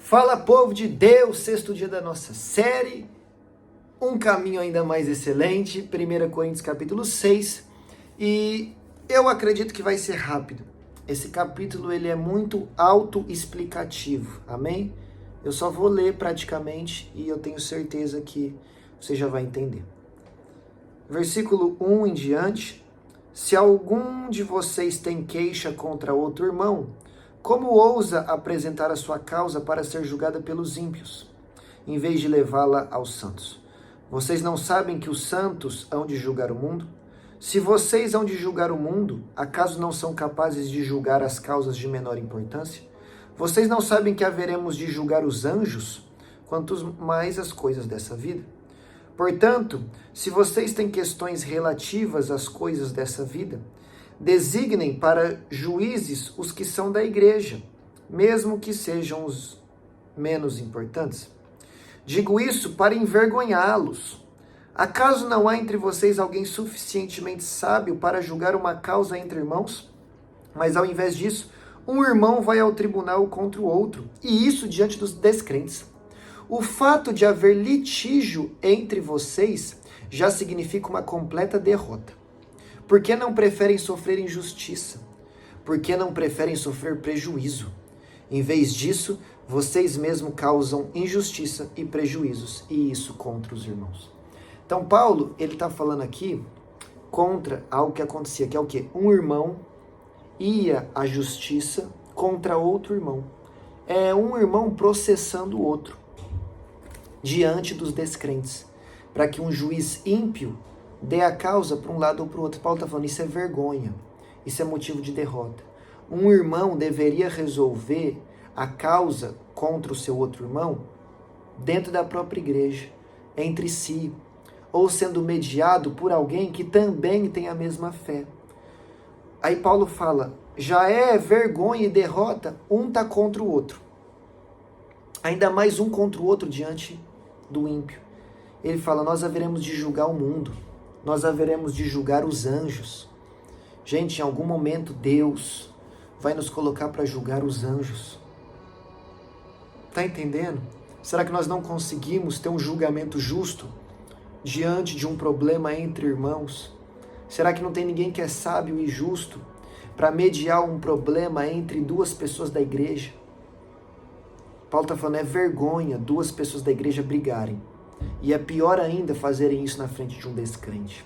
Fala, povo de Deus, sexto dia da nossa série, um caminho ainda mais excelente, 1 Coríntios capítulo 6, e eu acredito que vai ser rápido. Esse capítulo ele é muito autoexplicativo, amém? Eu só vou ler praticamente e eu tenho certeza que você já vai entender. Versículo 1 em diante: se algum de vocês tem queixa contra outro irmão, como ousa apresentar a sua causa para ser julgada pelos ímpios, em vez de levá-la aos santos? Vocês não sabem que os santos hão de julgar o mundo? Se vocês hão de julgar o mundo, acaso não são capazes de julgar as causas de menor importância? Vocês não sabem que haveremos de julgar os anjos, quanto mais as coisas dessa vida? Portanto, se vocês têm questões relativas às coisas dessa vida, designem para juízes os que são da igreja, mesmo que sejam os menos importantes. Digo isso para envergonhá-los. Acaso não há entre vocês alguém suficientemente sábio para julgar uma causa entre irmãos? Mas ao invés disso, um irmão vai ao tribunal contra o outro, e isso diante dos descrentes. O fato de haver litígio entre vocês já significa uma completa derrota. Por que não preferem sofrer injustiça? Por que não preferem sofrer prejuízo? Em vez disso, vocês mesmos causam injustiça e prejuízos, e isso contra os irmãos. Então, Paulo, ele está falando aqui contra algo que acontecia, que é o quê? Um irmão ia à justiça contra outro irmão. É um irmão processando o outro diante dos descrentes, para que um juiz ímpio dê a causa para um lado ou para o outro. Paulo está falando, isso é vergonha, isso é motivo de derrota. Um irmão deveria resolver a causa contra o seu outro irmão dentro da própria igreja, entre si, ou sendo mediado por alguém que também tem a mesma fé. Aí Paulo fala, já é vergonha e derrota, um tá contra o outro. Ainda mais um contra o outro diante do ímpio. Ele fala, nós haveremos de julgar o mundo, nós haveremos de julgar os anjos. Gente, em algum momento Deus vai nos colocar para julgar os anjos. Tá entendendo? Será que nós não conseguimos ter um julgamento justo diante de um problema entre irmãos? Será que não tem ninguém que é sábio e justo para mediar um problema entre duas pessoas da igreja? Paulo está falando, é vergonha duas pessoas da igreja brigarem. E é pior ainda fazerem isso na frente de um descrente.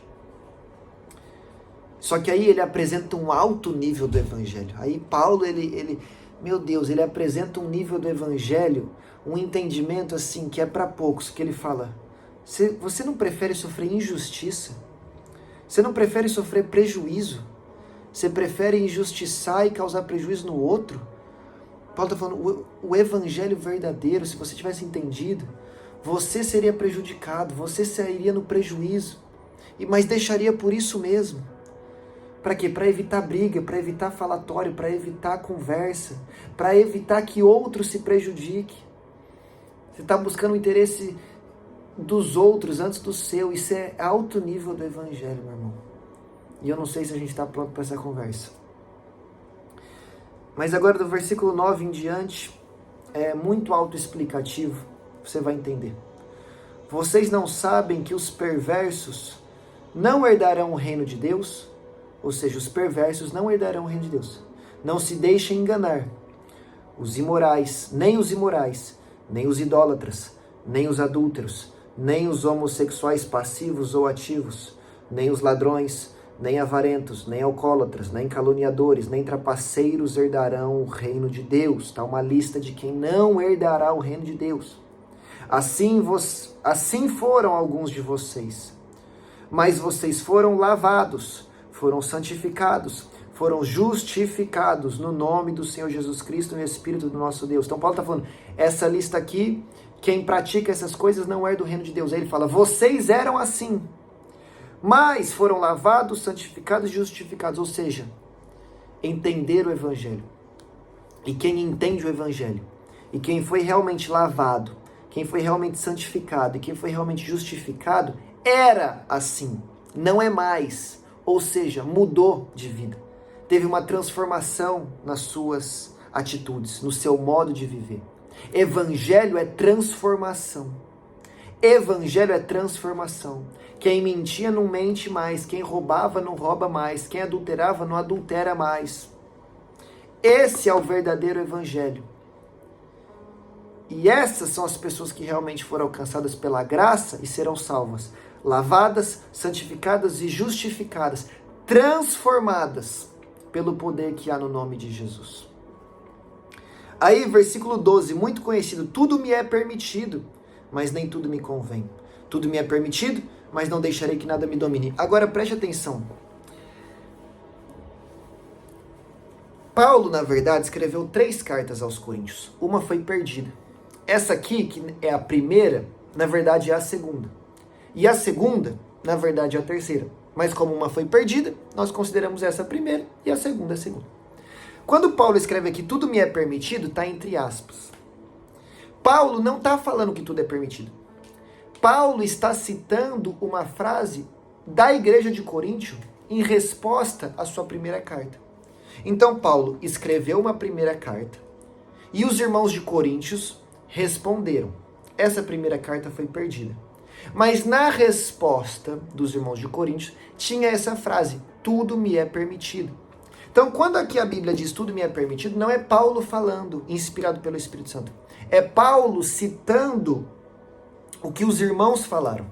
Só que aí ele apresenta um alto nível do evangelho. Aí Paulo, meu Deus, ele apresenta um nível do evangelho, um entendimento assim que é para poucos, que ele fala, você não prefere sofrer injustiça? Você não prefere sofrer prejuízo? Você prefere injustiçar e causar prejuízo no outro? Paulo está falando, o evangelho verdadeiro, se você tivesse entendido, você seria prejudicado, você sairia no prejuízo, mas deixaria por isso mesmo. Para quê? Para evitar briga, para evitar falatório, para evitar conversa, para evitar que outro se prejudique. Você está buscando o interesse dos outros antes do seu, isso é alto nível do evangelho, meu irmão. E eu não sei se a gente está pronto para essa conversa. Mas agora do versículo 9 em diante, é muito autoexplicativo, você vai entender. Vocês não sabem que os perversos não herdarão o reino de Deus? Ou seja, os perversos não herdarão o reino de Deus. Não se deixem enganar. Os imorais, nem os idólatras, nem os adúlteros, nem os homossexuais passivos ou ativos, nem os ladrões, nem avarentos, nem alcoólatras, nem caluniadores, nem trapaceiros herdarão o reino de Deus. Está uma lista de quem não herdará o reino de Deus. Assim foram alguns de vocês. Mas vocês foram lavados, foram santificados, foram justificados no nome do Senhor Jesus Cristo e no Espírito do nosso Deus. Então Paulo está falando, essa lista aqui, quem pratica essas coisas não herda o reino de Deus. Aí ele fala, vocês eram assim, mas foram lavados, santificados e justificados. Ou seja, entender o evangelho. E quem entende o evangelho, e quem foi realmente lavado, quem foi realmente santificado, e quem foi realmente justificado, era assim, não é mais. Ou seja, mudou de vida. Teve uma transformação nas suas atitudes, no seu modo de viver. Evangelho é transformação. Evangelho é transformação. Quem mentia não mente mais, quem roubava não rouba mais, quem adulterava não adultera mais. Esse é o verdadeiro evangelho. E essas são as pessoas que realmente foram alcançadas pela graça e serão salvas, lavadas, santificadas e justificadas, transformadas pelo poder que há no nome de Jesus. Aí, versículo 12, muito conhecido: tudo me é permitido, mas nem tudo me convém. Tudo me é permitido, mas não deixarei que nada me domine. Agora preste atenção. Paulo, na verdade, escreveu 3 cartas aos Coríntios. Uma foi perdida. Essa aqui, que é a primeira, na verdade é a segunda. E a segunda, na verdade, é a terceira. Mas como uma foi perdida, nós consideramos essa a primeira e a segunda. Quando Paulo escreve aqui, tudo me é permitido, está entre aspas. Paulo não está falando que tudo é permitido. Paulo está citando uma frase da igreja de Coríntio em resposta à sua primeira carta. Então Paulo escreveu uma primeira carta e os irmãos de Coríntios responderam. Essa primeira carta foi perdida. Mas na resposta dos irmãos de Coríntios tinha essa frase: tudo me é permitido. Então, quando aqui a Bíblia diz tudo me é permitido, não é Paulo falando, inspirado pelo Espírito Santo. É Paulo citando o que os irmãos falaram.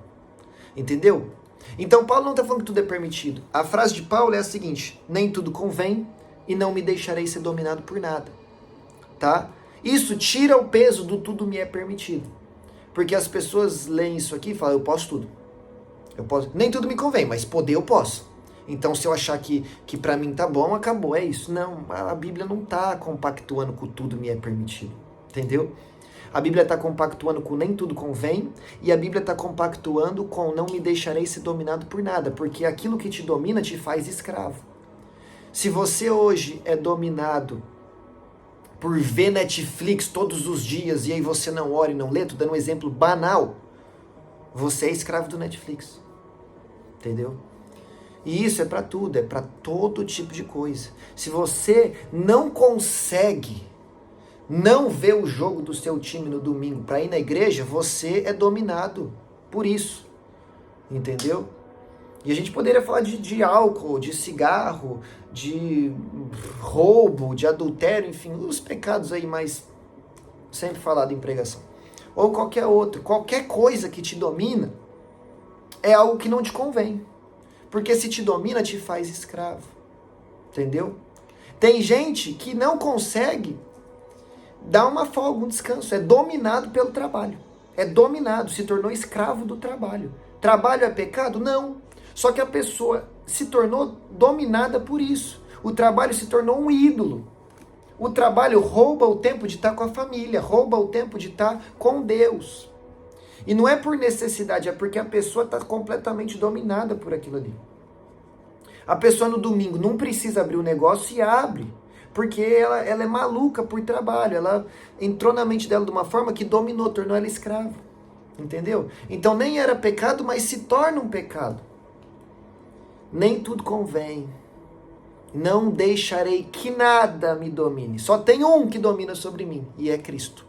Entendeu? Então, Paulo não está falando que tudo é permitido. A frase de Paulo é a seguinte: nem tudo convém e não me deixarei ser dominado por nada. Tá? Isso tira o peso do tudo me é permitido. Porque as pessoas leem isso aqui e falam: eu posso tudo. Eu posso. Nem tudo me convém, mas poder eu posso. Então, se eu achar que para mim tá bom, acabou, é isso. Não, a Bíblia não tá compactuando com tudo me é permitido. Entendeu? A Bíblia está compactuando com nem tudo convém, e a Bíblia está compactuando com não me deixarei ser dominado por nada, porque aquilo que te domina te faz escravo. Se você hoje é dominado por ver Netflix todos os dias, e aí você não ora e não lê, tô dando um exemplo banal, você é escravo do Netflix. Entendeu? E isso é para tudo, é para todo tipo de coisa. Se você não consegue não ver o jogo do seu time no domingo para ir na igreja, você é dominado por isso. Entendeu? E a gente poderia falar de álcool, de cigarro, de roubo, de adultério, enfim, os pecados aí mais sempre falado em pregação. Ou qualquer outro, qualquer coisa que te domina é algo que não te convém. Porque se te domina, te faz escravo. Entendeu? Tem gente que não consegue dar uma folga, um descanso. É dominado pelo trabalho. É dominado, se tornou escravo do trabalho. Trabalho é pecado? Não. Só que a pessoa se tornou dominada por isso. O trabalho se tornou um ídolo. O trabalho rouba o tempo de estar com a família, rouba o tempo de estar com Deus. E não é por necessidade, é porque a pessoa está completamente dominada por aquilo ali. A pessoa no domingo não precisa abrir o negócio e abre. Porque ela é maluca por trabalho. Ela entrou na mente dela de uma forma que dominou, tornou ela escrava. Entendeu? Então nem era pecado, mas se torna um pecado. Nem tudo convém. Não deixarei que nada me domine. Só tem um que domina sobre mim, e é Cristo.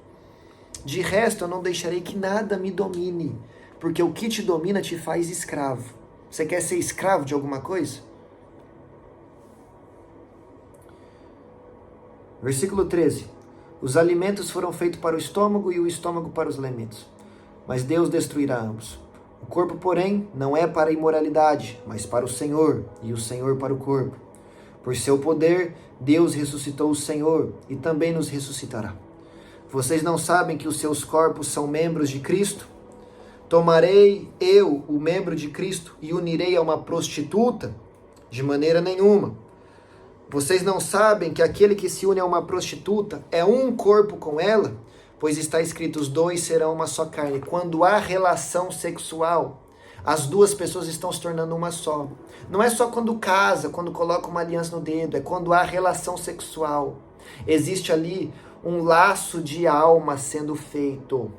De resto, eu não deixarei que nada me domine, porque o que te domina te faz escravo. Você quer ser escravo de alguma coisa? Versículo 13. Os alimentos foram feitos para o estômago e o estômago para os elementos, mas Deus destruirá ambos. O corpo, porém, não é para a imoralidade, mas para o Senhor, e o Senhor para o corpo. Por seu poder, Deus ressuscitou o Senhor e também nos ressuscitará. Vocês não sabem que os seus corpos são membros de Cristo? Tomarei eu, o membro de Cristo, e unirei a uma prostituta? De maneira nenhuma. Vocês não sabem que aquele que se une a uma prostituta é um corpo com ela? Pois está escrito, os dois serão uma só carne. Quando há relação sexual, as duas pessoas estão se tornando uma só. Não é só quando casa, quando coloca uma aliança no dedo, é quando há relação sexual. Existe ali um laço de alma sendo feito.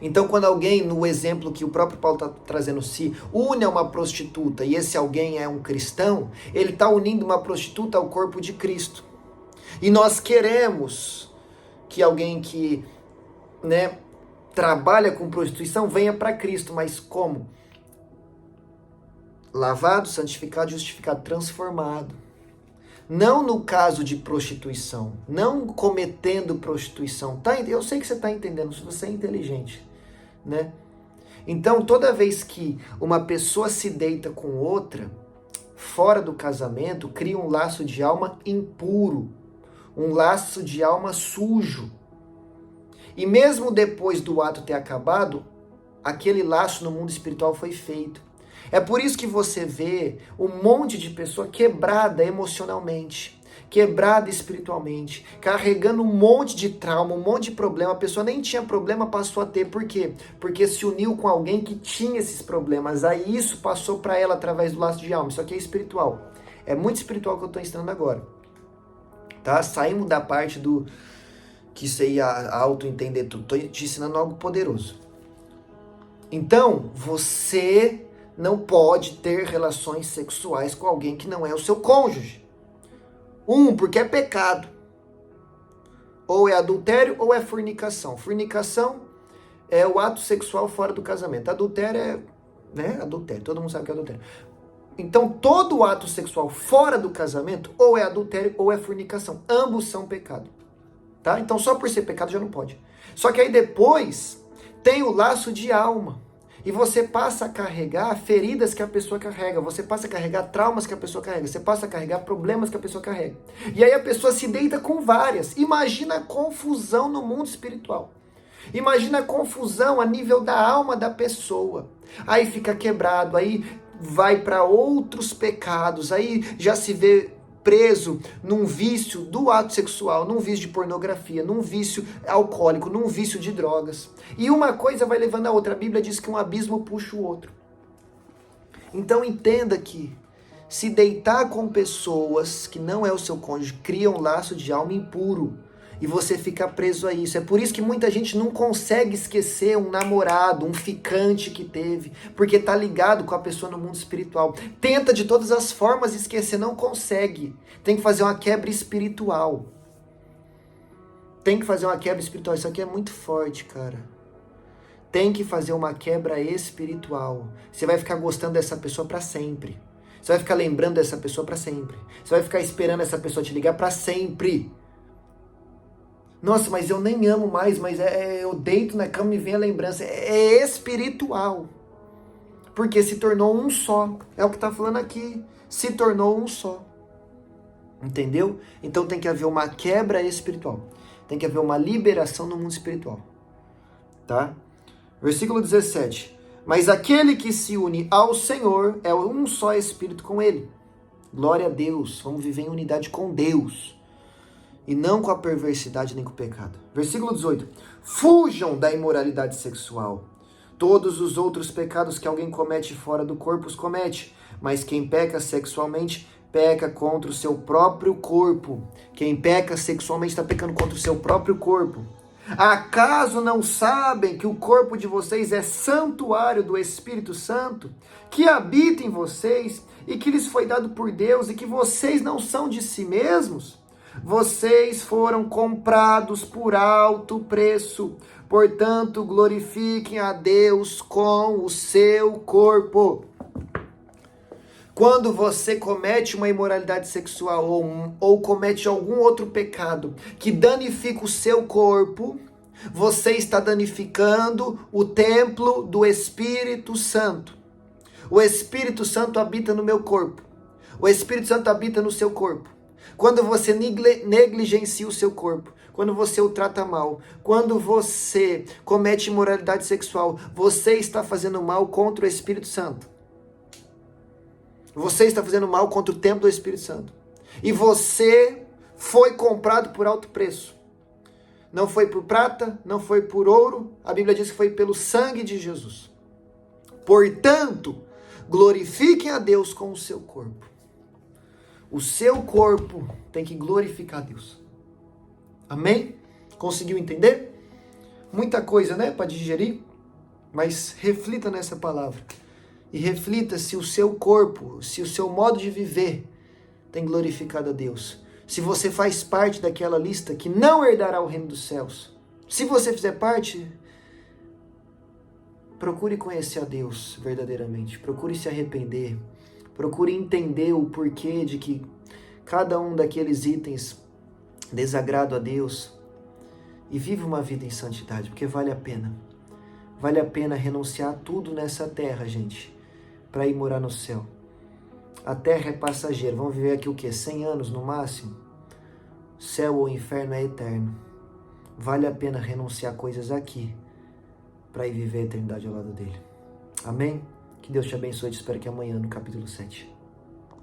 Então, quando alguém, no exemplo que o próprio Paulo está trazendo, se une a uma prostituta e esse alguém é um cristão, ele está unindo uma prostituta ao corpo de Cristo. E nós queremos que alguém que, né, trabalha com prostituição venha para Cristo, mas como? Lavado, santificado, justificado, transformado. Não no caso de prostituição, não cometendo prostituição. Tá? Eu sei que você está entendendo, se você é inteligente, né? Então, toda vez que uma pessoa se deita com outra, fora do casamento, cria um laço de alma impuro, um laço de alma sujo. E mesmo depois do ato ter acabado, aquele laço no mundo espiritual foi feito. É por isso que você vê um monte de pessoa quebrada emocionalmente, quebrada espiritualmente, carregando um monte de trauma, um monte de problema. A pessoa nem tinha problema, passou a ter. Por quê? Porque se uniu com alguém que tinha esses problemas. Aí isso passou para ela através do laço de alma. Isso aqui é espiritual. É muito espiritual que eu estou ensinando agora. Tá? Saímos da parte do que você ia auto-entender tudo. Estou te ensinando algo poderoso. Então, você não pode ter relações sexuais com alguém que não é o seu cônjuge. Porque é pecado. Ou é adultério ou é fornicação. Fornicação é o ato sexual fora do casamento. Adultério é, né? Adultério. Todo mundo sabe o que é adultério. Então, todo ato sexual fora do casamento ou é adultério ou é fornicação. Ambos são pecado. Tá? Então, só por ser pecado já não pode. Só que aí depois tem o laço de alma. E você passa a carregar feridas que a pessoa carrega, você passa a carregar traumas que a pessoa carrega, você passa a carregar problemas que a pessoa carrega. E aí a pessoa se deita com várias. Imagina a confusão no mundo espiritual. Imagina a confusão a nível da alma da pessoa. Aí fica quebrado, aí vai para outros pecados, aí já se vê preso num vício do ato sexual, num vício de pornografia, num vício alcoólico, num vício de drogas. E uma coisa vai levando a outra. A Bíblia diz que um abismo puxa o outro. Então entenda que se deitar com pessoas que não é o seu cônjuge, cria um laço de alma impuro. E você fica preso a isso. É por isso que muita gente não consegue esquecer um namorado, um ficante que teve, porque tá ligado com a pessoa no mundo espiritual. Tenta de todas as formas esquecer, não consegue. Tem que fazer uma quebra espiritual. Tem que fazer uma quebra espiritual. Isso aqui é muito forte, cara. Tem que fazer uma quebra espiritual. Você vai ficar gostando dessa pessoa para sempre. Você vai ficar lembrando dessa pessoa para sempre. Você vai ficar esperando essa pessoa te ligar para sempre. Nossa, mas eu nem amo mais, mas eu deito na cama e vem a lembrança. É espiritual. Porque se tornou um só. É o que está falando aqui. Se tornou um só. Entendeu? Então tem que haver uma quebra espiritual. Tem que haver uma liberação no mundo espiritual. Tá? Versículo 17. Mas aquele que se une ao Senhor é um só espírito com ele. Glória a Deus. Vamos viver em unidade com Deus. E não com a perversidade nem com o pecado. Versículo 18. Fujam da imoralidade sexual. Todos os outros pecados que alguém comete fora do corpo os comete. Mas quem peca sexualmente, peca contra o seu próprio corpo. Quem peca sexualmente está pecando contra o seu próprio corpo. Acaso não sabem que o corpo de vocês é santuário do Espírito Santo, que habita em vocês e que lhes foi dado por Deus e que vocês não são de si mesmos? Vocês foram comprados por alto preço, portanto glorifiquem a Deus com o seu corpo. Quando você comete uma imoralidade sexual ou comete algum outro pecado que danifica o seu corpo, você está danificando o templo do Espírito Santo. O Espírito Santo habita no meu corpo. O Espírito Santo habita no seu corpo. Quando você negligencia o seu corpo, quando você o trata mal, quando você comete imoralidade sexual, você está fazendo mal contra o Espírito Santo. Você está fazendo mal contra o templo do Espírito Santo. E você foi comprado por alto preço. Não foi por prata, não foi por ouro. A Bíblia diz que foi pelo sangue de Jesus. Portanto, glorifiquem a Deus com o seu corpo. O seu corpo tem que glorificar a Deus. Amém? Conseguiu entender? Muita coisa, né, para digerir? Mas reflita nessa palavra. E reflita se o seu corpo, se o seu modo de viver tem glorificado a Deus. Se você faz parte daquela lista que não herdará o reino dos céus. Se você fizer parte, procure conhecer a Deus verdadeiramente. Procure se arrepender. Procure entender o porquê de que cada um daqueles itens desagrada a Deus. E vive uma vida em santidade, porque vale a pena. Vale a pena renunciar a tudo nessa terra, gente, para ir morar no céu. A terra é passageira. Vamos viver aqui o quê? 100 anos no máximo? Céu ou inferno é eterno. Vale a pena renunciar coisas aqui para ir viver a eternidade ao lado dele. Amém? Que Deus te abençoe. Te espero que amanhã no capítulo 7.